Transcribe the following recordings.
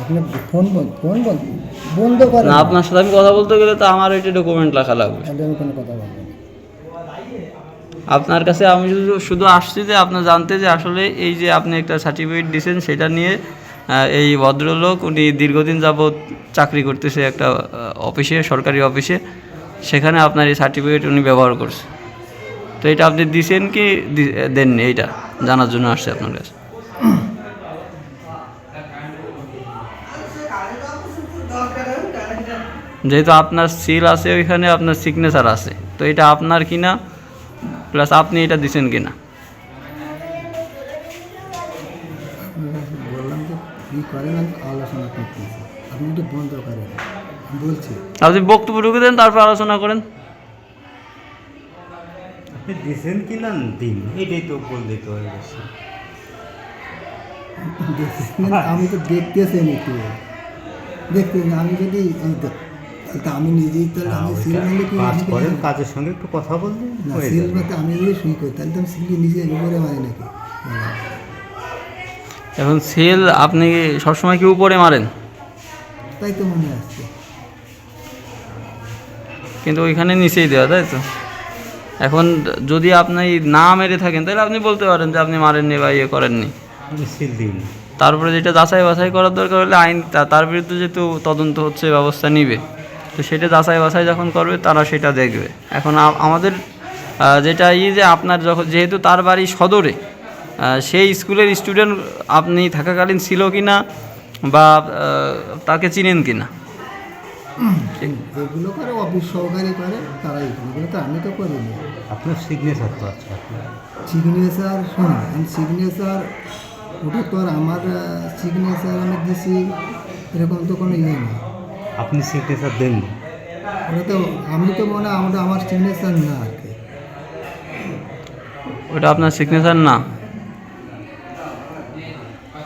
আপনি ফোন বন্ধ করেন না, আপনার সাথে আমি কথা বলতে গেলে তো আমার এটা ডকুমেন্ট লেখা লাগবে। তাহলে আমি কোনো কথা বলবো না। আপনার কাছে আমি শুধু আসছি যে আপনার জানতে যে আসলে এই যে আপনি একটা সার্টিফিকেট দিয়েছেন সেটা নিয়ে এই ভদ্রলোক উনি দীর্ঘদিন যাবৎ চাকরি করতেছে একটা অফিসে, সরকারি অফিসে, সেখানে আপনার এই সার্টিফিকেট উনি ব্যবহার করছে। তো এটা আপনি দিয়েছেন কি দেননি, এইটা জানার জন্য আসছে আপনার কাছে। যেহেতু আপনার সিল আছে ওইখানে, আপনার সিগনেচার আছে, তো এটা আপনার কিনা প্লাস আপনি এটা দিছেন কিনা। বললাম যে কী করেন আমি আলোচনা করতেছি, আপনি একটু বন্ধ করেন বলছি। আপনি বক্তব্য ঢুকে দেন, তারপর আলোচনা করেন। আপনি দিছেন কি না দিন, এটাই তো বললে তো হয়ে গেছে। আমি তো দেখতেছেন একটু দেখতেছেন, আমি যদি তা আমি নিজেই তাহলে আমি সিল মারলে কি কাজ করেন, কাজের সঙ্গে একটু কথা বললে না, হয়ে সিল যাবে। মারতে আমি যদি শুই করি তাহলে তো আমি সিল নিজে উপরে মারি নাকি? এখন সেল আপনি সবসময় কি উপরে মারেন? তাই তো মনে আসছে। কিন্তু ওইখানে নিচেই দেওয়া, তাই তো? এখন যদি আপনি না মেরে থাকেন তাহলে আপনি বলতে পারেন যে আপনি মারেননি বা ইয়ে করেননি। আমি সিল দিন। তারপরে যেটা যাচাই বাছাই করার দরকার হলে আইন তার বিরুদ্ধে যেহেতু তদন্ত হচ্ছে, ব্যবস্থা নিবে, তো সেটা যাচাই বাছাই যখন করবে তারা সেটা দেখবে। এখন আমাদের যেটা যে আপনার যখন যেহেতু তার বাড়ি সদরে, সেই স্কুলের স্টুডেন্ট আপনি থাকাকালীন ছিল কি না বা তাকে চিনেন কি না? যেগুলো করে অফিস সহকারী করে তারা এগুলো তো আমি তো করিনি। আপনার সিগনেচার তো আছে আপনার। সিগনেচার শুনুন, আমি সিগনেচার ওটা তো আর আমার সিগনেচার আমি দিছি এরকম তো কোনো ইয়ে নেই। আপনি সিগনেচার দেন না। ওটা তো আমি তো মনে হয় ওটা আমার সিগনেচার না আর কি। ওটা আপনার সিগনেচার না?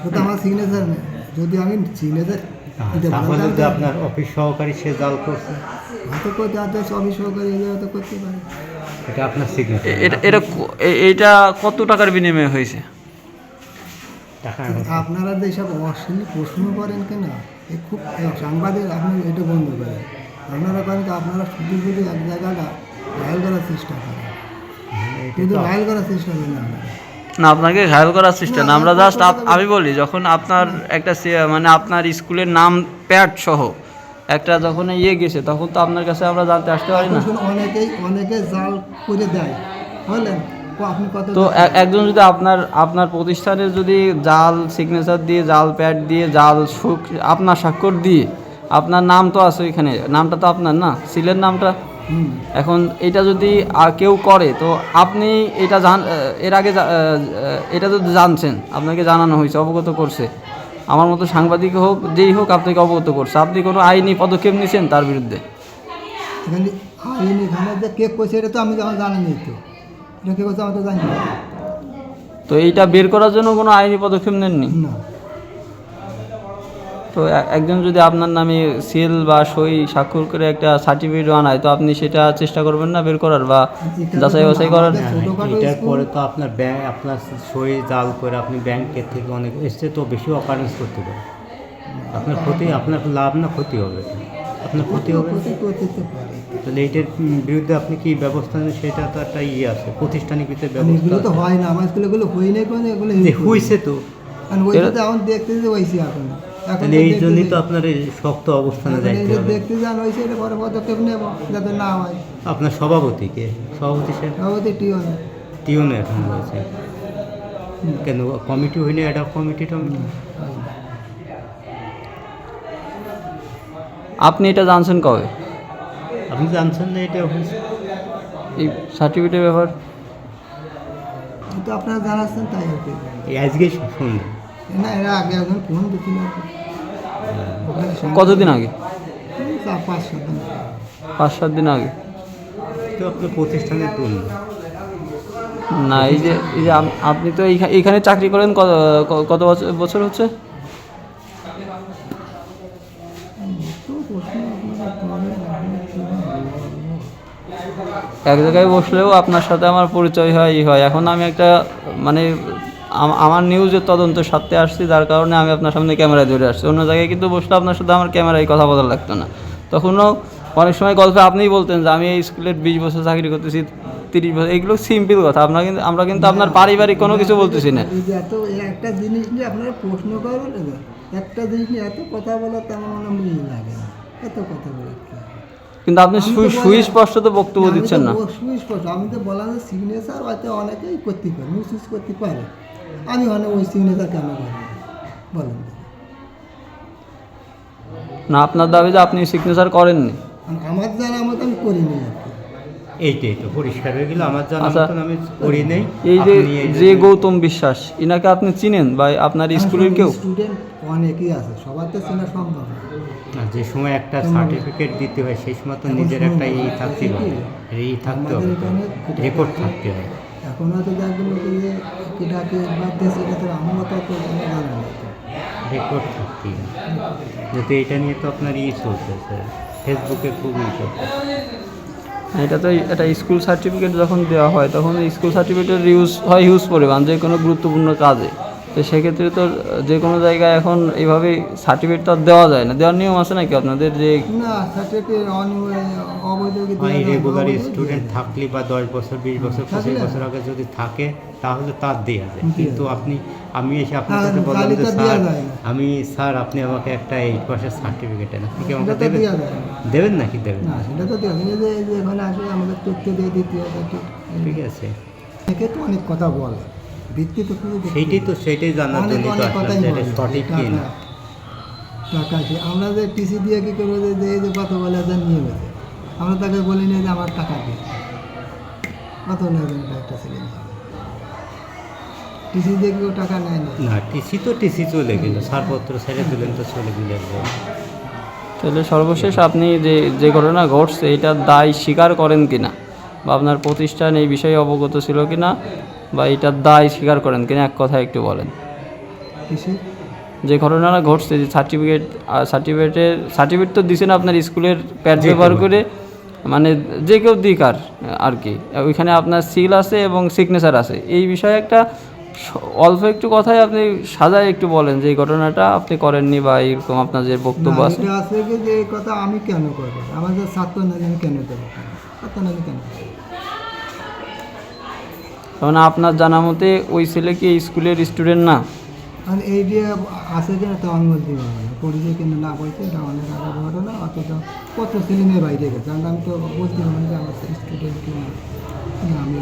ওটা আমার সিগনেচার নেই। যদি আমি সিগনেচার তাহলে যদি আপনার অফিস সহকারী সে জাল করছে, হয়তো করতে হাতে অফিস সহকারী হয়তো করতে পারে। এটা আপনার সিগনেচার। এটা কত টাকার বিনিময়ে হয়েছে? টাকা আপনারা যে সব অশ্লীল প্রশ্ন করেন কেন, এ খুব সাংবাদিক, আপনি এটা বন্ধ করেন। আপনারা করেন কি আপনারা শুধু শুধু এক জায়গাটা ঘায়াল করার চেষ্টা করেন, শুধু ঘায়াল করার চেষ্টা করেন আপনারা। না, আপনাকে ঘায়াল করার চেষ্টা না, আমরা জাস্ট আমি বলি যখন আপনার একটা মানে আপনার স্কুলের নাম প্যাড সহ একটা যখন ইয়ে গেছে তখন তো আপনার কাছে আমরা জানতে আসতে পারি না। অনেকে জাল করে দেয়, বুঝলেন? আপনি কত তো একজন যদি আপনার প্রতিষ্ঠানের যদি জাল সিগনেচার দিয়ে, জাল প্যাড দিয়ে, জাল আপনার স্বাক্ষর দিয়ে, আপনার নাম তো আছে ওইখানে, নামটা তো আপনার না, সিলের নামটা। এখন এটা যদি কেউ করে তো আপনি এটা এর আগে এটা যদি জানছেন, আপনাকে জানানো হয়েছে, অবগত করছে, আমার মতো সাংবাদিক হোক যেই হোক আপনাকে অবগত করছে, আপনি কোনো আইনি পদক্ষেপ নিয়েছেন তার বিরুদ্ধে? এখানে আইন এখানে যে কে করছে এটা তো আমি জানি নি, তো এটা কে করছে আমি তো জানি না। তো এইটা বের করার জন্য কোনো আইনি পদক্ষেপ নেননি? না, তো একজন যদি আপনার নামে সিল বা সই স্বাক্ষর করে একটা সার্টিফিকেট বানায় তো আপনি সেটা চেষ্টা করবেন না বের করার বা যাচাই বাছাই করার? এটার পরে তো আপনার ব্যাংক আপনার সই জাল করে আপনি ব্যাংকের থেকে অনেক এসছে তো বেশি অকারেন্স করতে পারে। আপনার ক্ষতি, আপনার লাভ না ক্ষতি হবে? আপনার ক্ষতি হবে। তাহলে এইটার বিরুদ্ধে আপনি কি ব্যবস্থা নেন সেটা তো একটা ইয়ে আছে, প্রতিষ্ঠানিক ভিতরে এগুলো তো ব্যবস্থা হয় না, আমার স্কুলে হই নাই কোনো, এগুলো হয়েছে তো। এখন দেখতে যে হয়েছে এখন তাহলে এই জন্যই তো আপনার এই শক্ত অবস্থানে যাইতে হবে। দেখতে যান হয়েছে, এটা পরে পদক্ষেপ নেব যাতে না হয়। আপনার সভাপতিকে সভাপতি সে সভাপতি টিও না, টিউনে এখন রয়েছে কেন কমিটি হয়নি? এটা কমিটিটা আপনি এটা জানছেন কবে? আপনি জানছেন না এটা হয়েছে? এই সার্টিফিকেটের ব্যাপার কিন্তু আপনারা জানাচ্ছেন তাই আর কি। এই আজকে শুনলেন না, এরা আগে এখন ফোন দিচ্ছিল কতদিন আগে? 5-7 দিন। 5-7 দিন আগে? তো আপনার প্রতিষ্ঠানের তুলনা না, এই যে আপনি তো এইখানে চাকরি করেন কত বছর হচ্ছে? এক জায়গায় বসলেও আপনার সাথে আমার পরিচয় হয়। এখন আমি একটা মানে আমার নিউজের তদন্ত সাথে আসছি, যার কারণে আমি আপনার সামনে ক্যামেরায় ধরে আসছি। অন্য জায়গায় কিন্তু বসলে আপনার সাথে আমার ক্যামেরায় কথা বলা লাগতো না। তখনও অনেক সময় গল্পে আপনিই বলতেন যে আমি এই স্কুলের 20 বছর চাকরি করতেছি, 30 বছর, এগুলো সিম্পল কথা। আমরা কিন্তু আপনার পারিবারিক কোনো কিছু বলতেছি না। এই যে এত একটা জিনিস নিয়ে আপনারা প্রশ্ন করবেন না, একটা জিনিস নিয়ে এত কথা বলা তেমন আমার মিল লাগে না, এত কথা বলা কি হবে? কিন্তু আপনি সুস্পষ্ট তো বক্তব্য দিচ্ছেন না। সুস্পষ্ট আমি তো বললাম যে সিগনেচার হয়তো অনেকেই করতে পারে, মিসইউজ করতে পারে, আমি অনেক ওই সিগনেচার কেন করি বলেন তো? না, আপনার দাবি যে আপনি সিগনেচার করেননি। আমার জানা মতো আমি করিনি আর কি। এইটাই তো পরিষ্কার হয়ে গেল, আমার জানা আচ্ছা, মতন আমি করি নেই। এই যে আপনি এই যে গৌতম বিশ্বাস, ইনাকে আপনি চিনেন বা আপনার স্কুলের কেউ? স্টুডেন্ট অনেকেই আছে, সবার তো চেনা সম্ভব না। না, যে সময় একটা সার্টিফিকেট দিতে হয় সেই সময় তো নিজের একটা থাকতে হবে, থাকতে হবে, রেকর্ড থাকতে হবে। এখন হয়তো দেখবেন লোকে যে কেটাকে বাদ দিয়েছে, এটা তো আমার তো অত জানা নেই তো। রেকর্ড থাকতে হবে। যাতে এটা নিয়ে তো আপনার চলতেছে, ফেসবুকে খুব চলছে। এটা তো একটা স্কুল সার্টিফিকেট যখন দেওয়া হয় তখন স্কুল সার্টিফিকেটের ইউজ পরিমাণ যে কোনো গুরুত্বপূর্ণ কাজে। তো সেক্ষেত্রে তো যে কোনো জায়গায় এখন এইভাবে সার্টিফিকেট তো আর দেওয়া যায় না। দেওয়ার নিয়ম আছে নাকি আপনাদের? যে না, সার্টিফিকেট অবৈধ রেগুলার স্টুডেন্ট থাকলে বা 10 বছর 20 বছর 25 বছর আগে যদি থাকে তাহলে তার দেওয়া যায়। কিন্তু আমি এসে আপনার কাছে বললাম যে স্যার আপনি আমাকে একটা 8 পাসের সার্টিফিকেট দেন, আপনি কি আমাকে দেবেন? দেবেন নাকি দেবেন না, সেটা তো দেবেন। এই যে এখানে আসে আমাদের তথ্য দিয়ে দিতে হবে, ঠিক আছে। থেকে তো অনেক কথা বলে ভিত্তি তো সেইটাই জানার জন্য তো আসলাম যে এটা সঠিক কি না। টাকা আছে, আমরা যে টিসি দিয়ে কী করবো যে এই যে কথা বলে যা নিয়ে গেছে, আমরা তাকে বলি না যে আমার টাকা দিয়ে কত নেবেন একটা ছেলে নিয়ে, টিসি দিয়ে কেউ টাকা নেয় না। না, টিসি চলে গেল, ছাড়পত্র ছেড়ে দিলেন তো চলে গেল। তাহলে সর্বশেষ আপনি যে ঘটনা ঘটছে এটার দায় স্বীকার করেন কিনা, বা আপনার প্রতিষ্ঠান এই বিষয়ে অবগত ছিল কিনা, বা এটার দায় স্বীকার করেন কিনা, এক কথা একটু বলেন। টিসি যে ঘটনাটা ঘটছে, যে সার্টিফিকেট তো দিচ্ছেন আপনার স্কুলের প্যাড ব্যবহার করে, মানে যে কেউ দিক আর কি, ওইখানে আপনার সিল আছে এবং সিগনেচার আছে। এই বিষয়ে একটা অল্প একটু কথায় আপনি সাজায় একটু বলেন যে এই ঘটনাটা আপনি করেননি বা এরকম আপনার যে বক্তব্য আছে। এটা আছে কি যে এই কথা আমি কেন করবো, আমাদের ছাত্র নাকি আমি কেন দেবো, ছাত্র নাকি কেন? মানে আপনার জানা মতে ওই ছেলে কি স্কুলের স্টুডেন্ট না? আর এই যে আছে কিনা তো আমি বলতে পারবো না, পরিচয় কেন না বলছে, এটা অনেক আগে ঘটনা, অথচ কত ছেলে মেয়ে বাইরে গেছে, আমি তো বলতে পারবো না যে আমার স্টুডেন্ট কিনা, আমি